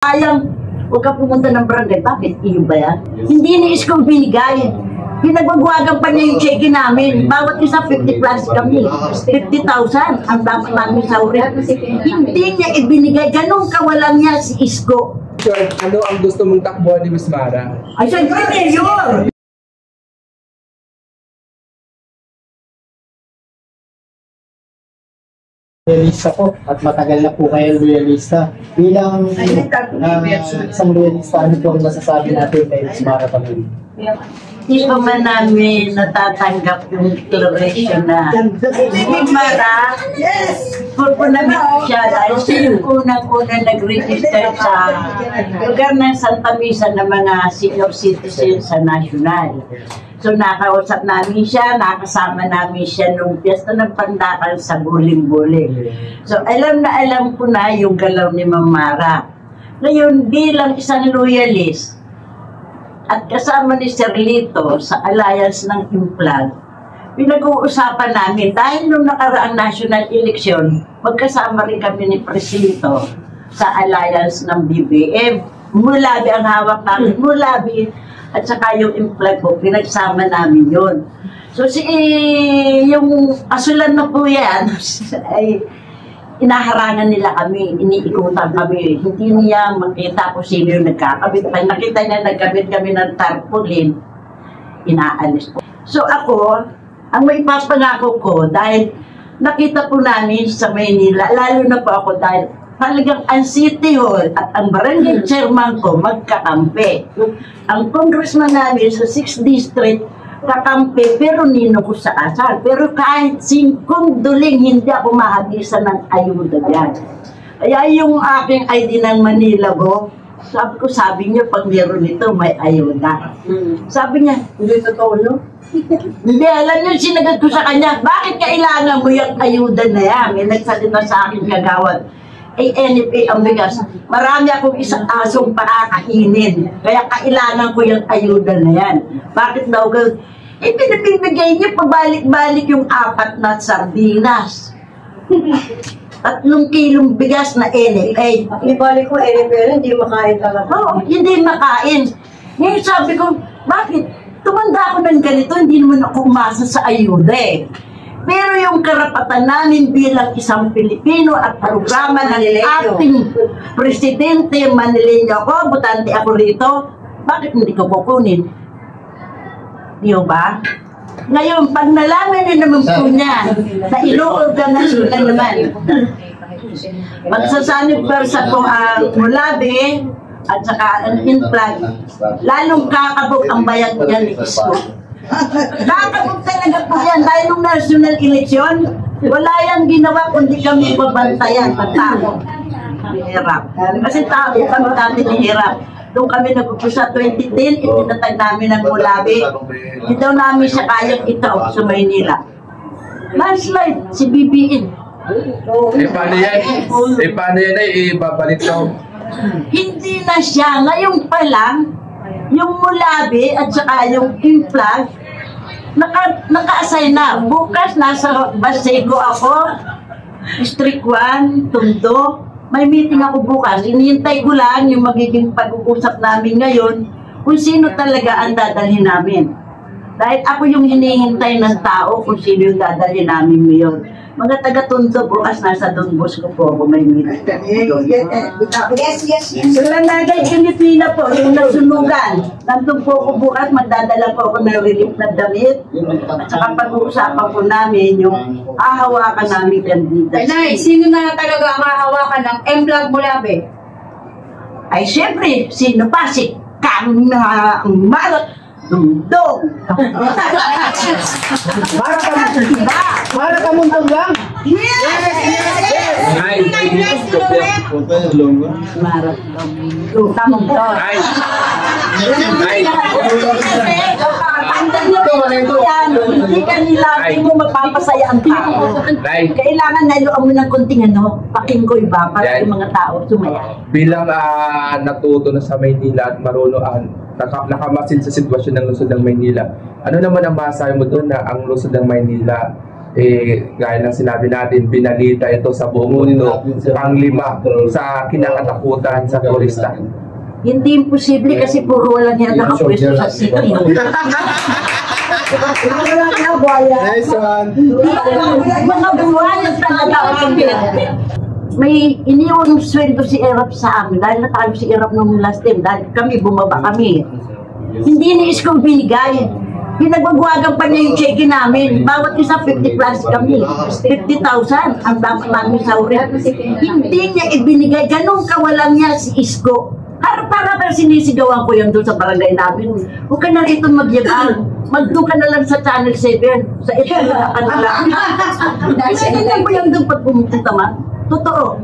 Sayang, huwag ka pumunta ng barangay. Bakit? Iyo ba yan? Hindi ni Isko binigay. Pinagwagwagan pa niya yung cheque namin. Bawat isa 50 plus kami. 50,000 ang dapat namin sa ulit. Hindi niya ibinigay. Ganun kawalan niya si Isko. Sir, ano ang gusto mong takbuhan ni Miss Mara? Ay, siyempre, Mayor! Loyalista po at matagal na po kayo loyalista. Bilang isang loyalista, ano po ang masasabi natin kay Miss Mara Pamilya? Hindi pa man namin natatanggap yung declaration na si Mara, po namin siya dahil siya yung unang-una nag-register sa lugar ng Santa Misa ng mga senior citizens sa national. So nakausap namin siya, nakasama namin siya nung piyesta ng Pandakan sa Buling-Buling. So alam na alam ko na yung galaw ni Ma'am Mara. Ngayon bilang isang loyalist at kasama ni Sir Lito sa alliance ng Implag, pinag-uusapan namin dahil nung nakaraang national election, magkasama rin kami ni Presidente sa alliance ng BBM. Mulabi ang hawak namin, Mulabi at saka yung Implag po, pinagsama namin yun. So yung asulan na po yan, ay inaharangan nila kami, iniikutan kami. Hindi niya makita kung sino yung nagkakabit. Pag nakita niya nagkabit kami ng tarpaulin, inaalis po. So ako, ang may papangako ko, dahil nakita po namin sa Maynila, lalo na po ako dahil talagang ang City Hall at ang barangay chairman ko magkakampi. Ang congressman namin sa 6th District, kakampi, pero nino ko sa asal. Pero kahit 5 duling, hindi ako mahabisan ng ayuda yan. Kaya yung aking ID ng Manila ko, sabi niyo, pag meron nito, may ayuda. Sabi niya, hindi totoo, no? Hindi, alam niyo, sinagot ko sa kanya, bakit kailangan mo yung ayuda na yan? May nagsalita sa akin kagawad. Ay, NFA ang bigas. Marami akong isang asong pakakainin. Kaya kailangan ko yung ayuda na yan. Bakit daw gawin? Eh, pinabibigay niyo, pabalik-balik yung 4 na sardinas. 3 kilong bigas na NFA. Ibalik ko, NFA, hindi makain talaga. Oo, hindi makain. Ngayon sabi ko, bakit? Tumanda ako ng ganito, hindi naman ako umasa sa ayuda eh. Pero yung karapatan namin bilang isang Pilipino at programa ng ating presidente, Manileño ako, butante ako rito, bakit hindi ko kukunin? Di ba? Ngayon, pag nalaman niya naman po niya na ilo-organisyon na naman, magsasanib persa po ang Mulabi at saka ang Implag, lalong kakabog ang bayan niya ni Isko. Kakabog talaga po yan dahil nung national election, wala yan ginawa kundi kami babantayan ng tao. Hirap. Kasi tao kami dati nihirap. Doon kami nag-umpisa 2010, itinatag namin ng Mulabi. Hindi daw namin siya kayang itaw sa Maynila. Landslide, si BBM. Paano yan? Paano yan ay ibabalik daw? Hindi na siya. Ngayon pa lang, yung Mulabi at saka yung Implag, naka-assign na. Bukas nasa Baseco ako, District 1, Tondo. May meeting ako bukas. Inihintay ko lang yung magiging pag-uusap namin ngayon kung sino talaga ang dadalhin namin. Dahil ako yung hinihintay ng tao kung sino yung dadalhin namin ngayon. Mga taga-Tondo bukas nasa Don Bosco po ako may meeting. Yes. So lang nagay Pilipina po, yung nasunugan. Nandun po ako bukas, magdadala po ako ng relief na damit. At saka pag-uusapan po namin yung ahawakan namin kandida. Nay, sino na talaga ang hahawakan ng Implag Mulabi? Ay siyempre, sino pa? Si Kang na Marot Dungdong. Mara Kamuntong lang! Ay, Marot Dungdong. Tamong to. ay, Hindi ka nila, hindi mo mapapasaya ang tao. Kailangan nailuan mo ng konting pakingkoy ba para yung mga tao sumaya. bilang natuto na sa Maynila at marunong nakamasin sa sitwasyon ng lungsod ng Maynila, ano naman ang masasabi mo doon na ang lungsod ng Maynila gaya ng sinabi natin, binalita ito sa buong mundo, pang-5 sa kinakatakutan sa turista. Hindi imposible kasi puro wala niya nakapwesto sa city. Nice one. Mga buwan talaga kami. May iniwang sweldo si Erap sa amin dahil natalo si Erap nung last time dahil kami bumaba kami. Hindi ni Isko binigay. Pinagwagwagan pa niya yung cheque namin. Bawat isa 50 plus kami. 50,000 ang dapat namin sa ulit. Hindi niya ibinigay. Ganun kawalan niya si Isko. Para sinisigawan ko yan doon sa barangay namin. Huwag ka na rito magyabang. Magdo ka na lang sa Channel 7. Sa ito na kanila. Ganyan ko yan doon pag pumunta man. Totoo.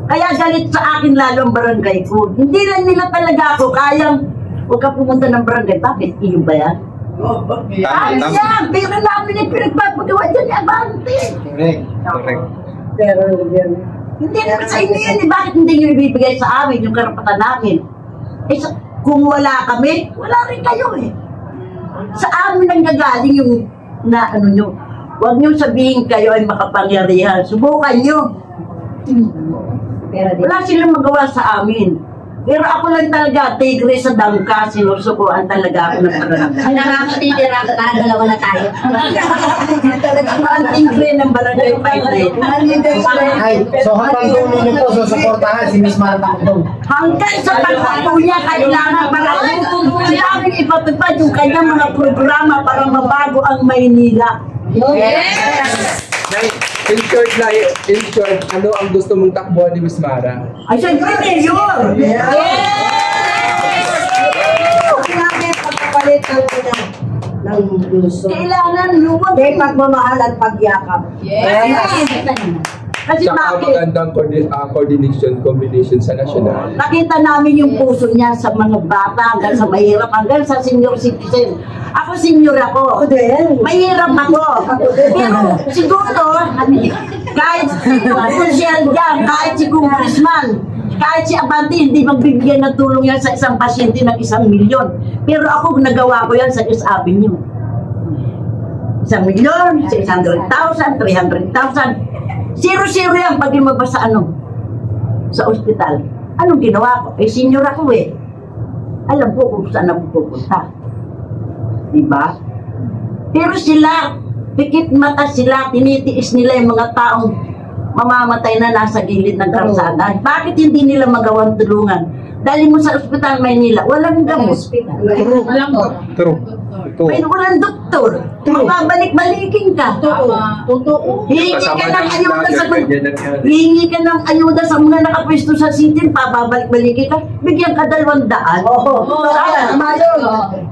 Kaya galit sa akin lalo ang barangay ko. Hindi lang nila talaga ako kayang huwag ka pumunta ng barangay. Bakit? Iyo ba yan? Ay, yan! Pera namin yung pinagpapagawa dyan ni Abante. Correct. Pero yan. Hindi naman sa inyo yan. Bakit hindi nyo ibibigay sa amin yung karapatan namin? Eh, kung wala kami, wala rin kayo eh. Sa amin ang gagaling yung na ano nyo. Huwag nyo sabihin kayo ay makapangyarihan. Subukan nyo. Wala silang magawa sa amin. Pero ako lang talaga, tigre sa dangka, sinusukuan talaga ako ng barangay. Ang nakakatitira ka, dalawa na tayo. Ang tigre ng barangay Payday. Ay, so habang tuloy niyo po, susuportahan si Miss Marta Magdong. Hanggang sa pagpapao niya, kailangan para sinabing ipatupad yung kanyang mga programa para mabago ang Maynila. Yes! In short, ano ang gusto mong takbuhan ni Miss Mara? Ay, siyempre, Mayor! Namin pagpapalitan ko ng gusto. Kailangan luwag. May pagmamahal at pagyakap. Kasi Saka bakit? magandang combination sa national. Nakita namin yung puso niya sa mga bata hanggang sa mahirap, hanggang sa senior citizen. Ako senior ako. Mahirap ako. Pero siguro, kahit si Congressman dyan, kahit si Congressman, kahit si Abante, hindi magbibigyan ng tulong yan sa isang pasyente ng 1 milyon. Pero ako, nagawa ko yan sa East Avenue. 1 milyon, 600,000, 300,000. Zero-zero yan pag lumabas sa sa ospital. Anong ginawa ko? Eh, senior ako eh. Alam ko kung saan ako pupunta. Diba? Pero sila, pikit mata sila, tinitiis nila yung mga taong mamamatay na nasa gilid ng kalsada. Bakit hindi nila magawang tulungan? Dali mo sa ospital Maynila, walang gamot. True. Pero walang doktor. Mababalik-balikin ka. Totoo. Hihingi ka ng ayuda sa mga nakapwesto sa city, pababalik-balikin ka, bigyan ka 200. Saan?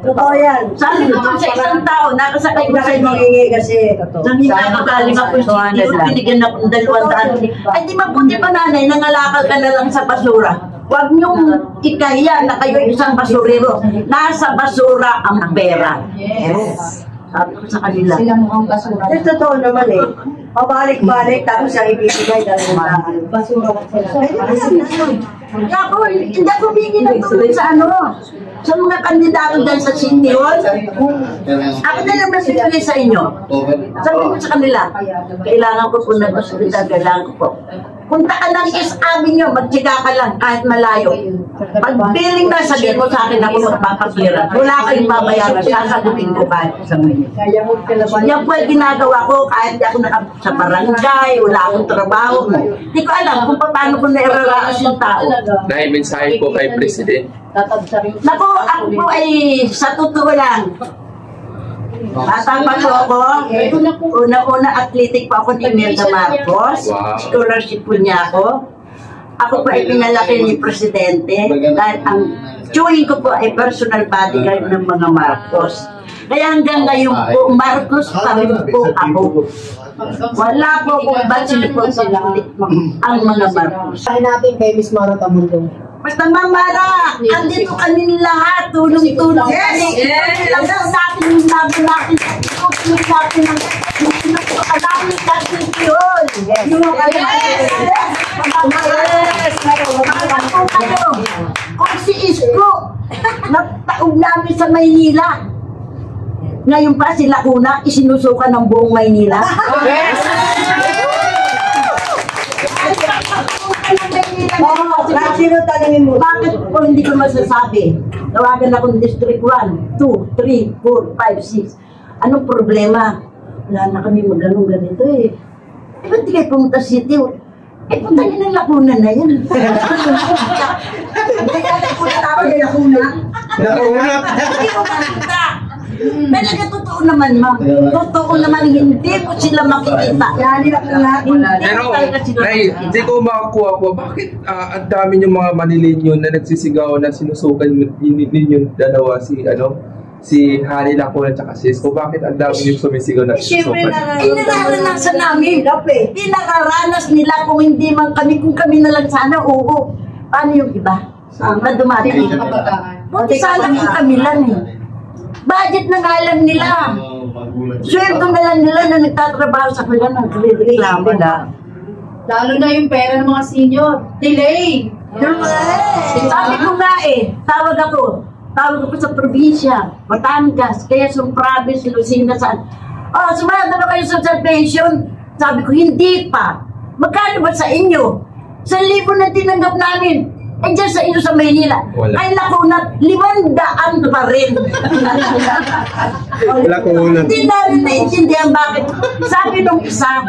Totoo yan. Saan ito sa isang tao, nakasakay ko sa Bakit inyo. mangingi kasi? Nang hindi nakagaling ako sa city, binigyan ako ng 200. Ay, di mabuti pa nanay, nangalakal ka na lang sa basura. Huwag niyong ikahiya na kayo isang basurero. Nasa basura ang pera. Yes. Sabi ko sa kanila. Sila mukhang basura. Eh, totoo naman eh. Pabalik-balik tapos ang ibibigay dahil Basura ka sila. Kaya ako, hindi ako bigyan ng tulong sa sa mga kandidato dyan sa senior. Ako na lang masipili sa inyo. Sabi ko sa kanila, kailangan ko po ng hospital, kailangan ko po. Punta ka ng East Avenue, magtsiga ka lang kahit malayo. Pag billing na, sabihin mo sa akin ako magpapakira. Wala kayong babayaran, sasagutin ko kahit sa mga. Yan po ay ginagawa ko kahit di ako sa barangay, wala akong trabaho. Hindi ko alam kung paano ko nairaraas yung tao. Mensahe po kay President. Naku, ako po ay sa totoo lang. Bata pa po ako. Una-una athletic pa ako ni Imelda Marcos. Wow. Scholarship po niya ako. Ako po ay pinalaki ni Presidente. Dahil ang chewing ko po ay personal bodyguard ng mga Marcos. Kaya hanggang ngayon po, Marcos pa rin po ako. Wala po kung ba't po ang mga Marcos. Sahin natin kay Miss Marta Magdong. Basta Mara, andito kami lahat, tulong-tulong kami. Lang sa atin yung laban natin, tulong natin ng pinagpakalamin natin yun. Yung kung si Isko, nataog namin sa Maynila. Ngayon pa si Lacuna, isinusukan ng buong Maynila. Kahit sino tanongin mo. Bakit po hindi ko masasabi? Tawagan akong District 1, 2, 3, 4, 5, 6. Anong problema? Wala na kami mag-anong ganito eh. Eh, ba't di kayo pumunta sa city? Eh, punta niyo ng Lacuna na yan. Hindi ka nagpunta ako ng Lacuna. Hindi ko makita. Talaga totoo naman, ma'am. Totoo naman, hindi ko sila makikita. Yan, Lacuna. Pero, Nay, hindi ko makakuha po, bakit ang dami yung mga Manileño na nagsisigaw na sinusukan ninyong dalawa si Harry Lacuna at si Isko? Bakit ang dami yung sumisigaw na Siyempre sinusukan? Inaranasan namin. Pinakaranas nila kung hindi man kami, kung kami na lang sana, oo. Paano yung iba? Na dumating. Buti sana kung kami lang eh. Budget na nga lang nila. Sweldo na lang nila na nagtatrabaho sa kanya ng reklamo na. Lalo na yung pera ng mga senior. Delay! Sabi ko nga eh, tawag ako sa probinsya, Batangas, Quezon Province, Lucena, saan. Oh, sumada na kayo sa salvation. Sabi ko, hindi pa. Magkano ba sa inyo? 1,000 na tinanggap namin. Eh, dyan sa inyo sa Maynila. Wala. Ay, Lacuna, 500 pa rin. Lacuna. Hindi namin naiintindihan bakit. Sabi nung isa,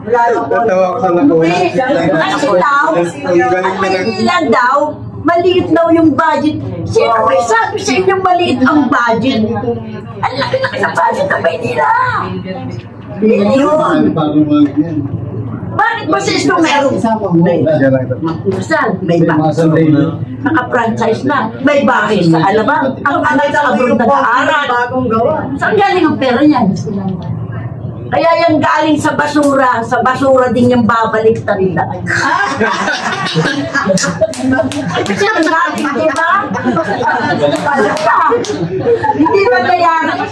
Natawa ko sa Lacuna. kasi daw, ang Maynila daw, maliit daw yung budget. Sino may sabi sa inyong maliit ang budget? Ang laki-laki na budget ng Maynila. Yun. Bakit ba sa Isko meron? Saan? May bahay. Naka-franchise na. May bahay sa Alabang. Ang anak sa abroad na naaral. Bagong gawa. Saan galing ang pera niyan? Kaya yan galing sa basura din yung babalik nila. Kasi ang galing, di ba? Hindi mangyayari.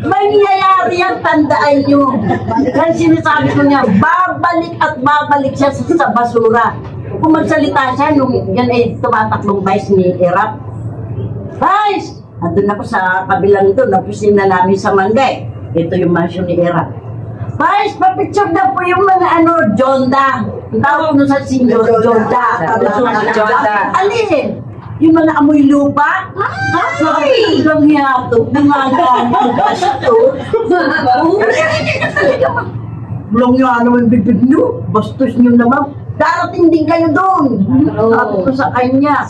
Mangyayari yan, tandaan nyo. Kaya sinasabi ko niya, babalik at babalik siya sa basura. Kung magsalita siya, nung yan ay tumataklong vice ni Erap. Vice! Andun ako sa kabilang ito, napusin na namin sa Mangay. Ito yung mansion ni Erap. Vice, papicture na po yung mga Jonda. Ang tawag mo sa senior, Jonda. Jonda. Alin? Yung mga amoy lupa? Ay! Ang yato, mga ganyan. Gasto. Bulong nyo ano yung bibig nyo. Bastos nyo naman. Darating din kayo doon. Sabi ko sa kanya.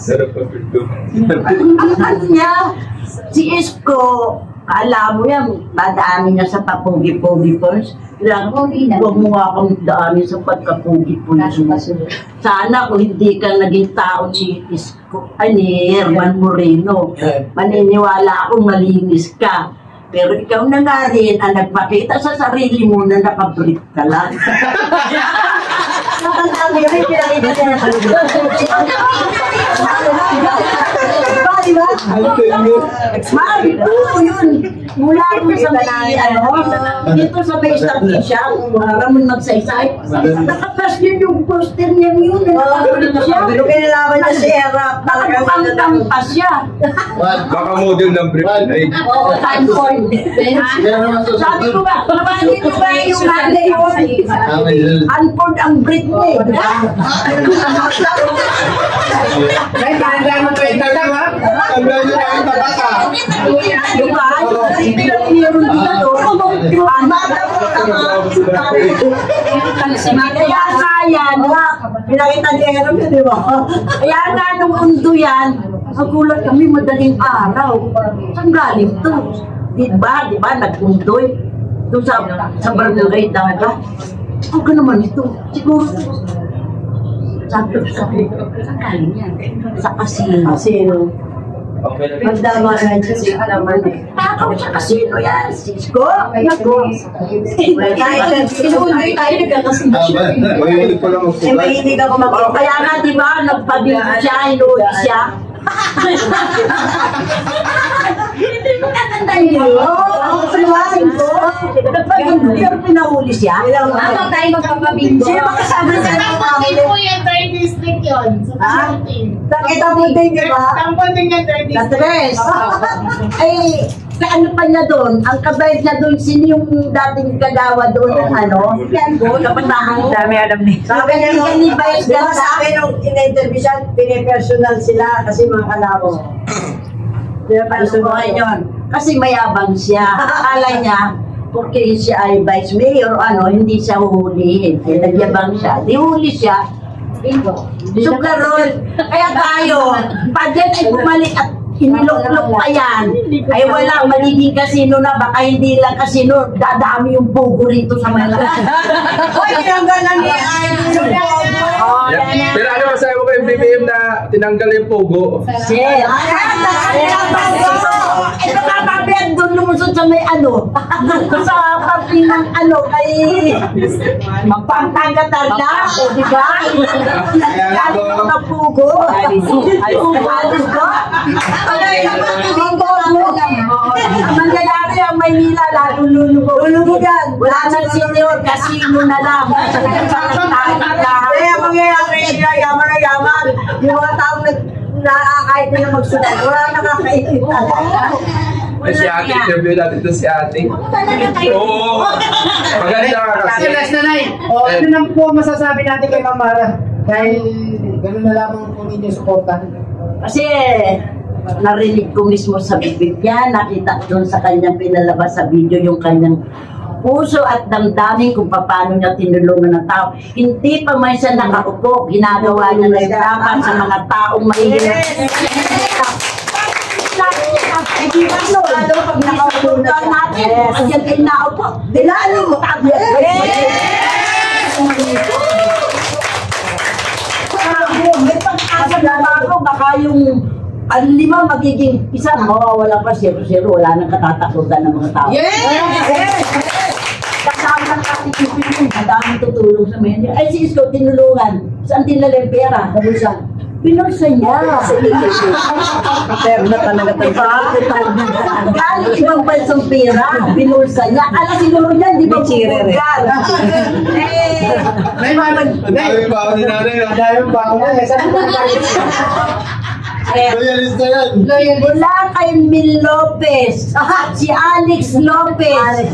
Ano niya? Si Isko, alam mo yan, dadaanin niya sa papugi-pugi first. Huwag mo nga akong daanin sa pagkapugi-pugi. Sana kung hindi ka naging tao ni Isko, ni Herman Moreno, maniniwala akong malinis ka. Pero ikaw na nga rin ang nagpakita sa sarili mo na nakabrit ka lang. Nakandaan mo yung pinakita niya na diba? Ma'am, yun. Mula mo sa may, dito sa may statisya, Ramon Magsaysay, nakapas yun yung poster niya yun. Pero kinalaman niya si Erap. Nakapangkampas siya. Baka model ng brief ay Oo, Stanford. Sabi ko ba, nabali ko ba yung handa yun? Stanford ang Brit mo eh. Diba? Hindi lang meron dito. Kaya sayang. Pinakita niya Erap yun, di ba? Kaya nga nung undo yan, nagulat kami madaling araw. Saan galing to? Diba? Nag-undoy. Doon sa barangay daga. Huwag ka naman ito. Siguro. Sabi ko, saan galing yan? Sa kasino. Sino? Magdama na dyan si Alaman eh. Takaw sa kasino yan, Cisco. Inuunay tayo nagkakasino siya. Eh, mahilig ako mag-o. Kaya nga, di ba, nagpabili siya, inuwi siya. Hindi mo katandaan yun. Oo, paliwanag ko. Nagpabili siya, pinahuli siya. Ano tayo magpapabingo? Sino makasama sa mga Kapatid po yung 3rd district yun. Sa Nakita mo din, di ba? Tampon din yung 3rd district. Katres. Ay, ano pa niya doon, ang kabayad niya doon, sino yung dating kagawa doon ng ano? Yan po, kapatahan. Dami alam ni. Sabi niya nung, Hindi ba yung diba sabi nung in-interview siya, pinipersonal sila kasi mga kalabo. Ano mo yun? Kasi mayabang siya. Akala niya, porque siya ay vice mayor, ano, hindi siya huhulihin. Kaya nagyabang siya. Di huli siya. So, karon, kaya tayo, pag yan ay bumalik at iniluklok pa yan, ay wala, magiging kasino na, baka hindi lang kasino, dadami yung pugo rito sa Manila. Hoy, tinanggal na niya yung pogo. Yeah. Pero ano masabi mo kay BBM na tinanggal yung pogo? Sir, ito ka babiyag doon lumusod sa may ano, sa parting ng ano, kay magpangtanggatar na, o diba? Kaya ng pugo. Alis ko. Mangyayari ang Maynila, lalo lulubugan. Wala nang senior, kasino na lang. Kaya mangyayari siya, yaman na yaman. Yung mga taong nakakahit nila magsunod, wala nakakainit talaga. Ay, si ate, interview natin ito si ate. Oo. Maganda ka kasi. Last na nai. Ano lang po masasabi natin kay Ma'am Mara? Dahil gano'n na lamang po ninyo suportahan. Kasi narinig ko mismo sa bibig niya, nakita ko doon sa kanyang pinalabas sa video yung kanyang puso at damdamin kung paano niya tinulungan ng tao. Hindi pa man siya nakaupo, ginagawa niya na yung dapat sa mga taong mahihirap. Hindi ba no? Pag nakaupo natin, pag yan kayo nakaupo, dilalo mo tabi. May pag-asa na bago, baka yung ang 5 magiging isa, mawawala pa 0-0, wala nang katatakutan ng mga tao. Kasama ng katitipin yun, madaming tutulong sa mga. Ay, si Isko, tinulungan. Saan dinala yung pera? Kabusan. Pinulsa niya. Pero na talaga tayo. Galing ibang bansang pera, pinulsa niya. Alam siguro niya, di ba pupugal? May mga Dami pa ako ni nanay. dahil ba ako na saan po Loyalista yan. Mula kay Mil Lopez at si Alex Lopez.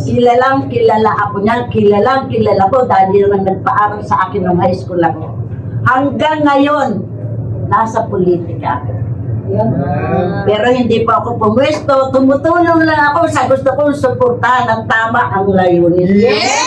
Kilalang kilala ako niyan. Kilalang kilala ko dahil naman nagpaaral sa akin ng high school ako. Hanggang ngayon, nasa politika. Pero hindi pa ako pumwesto. Tumutulong lang ako sa gusto kong suportahan ang tama ang layunin. Yes!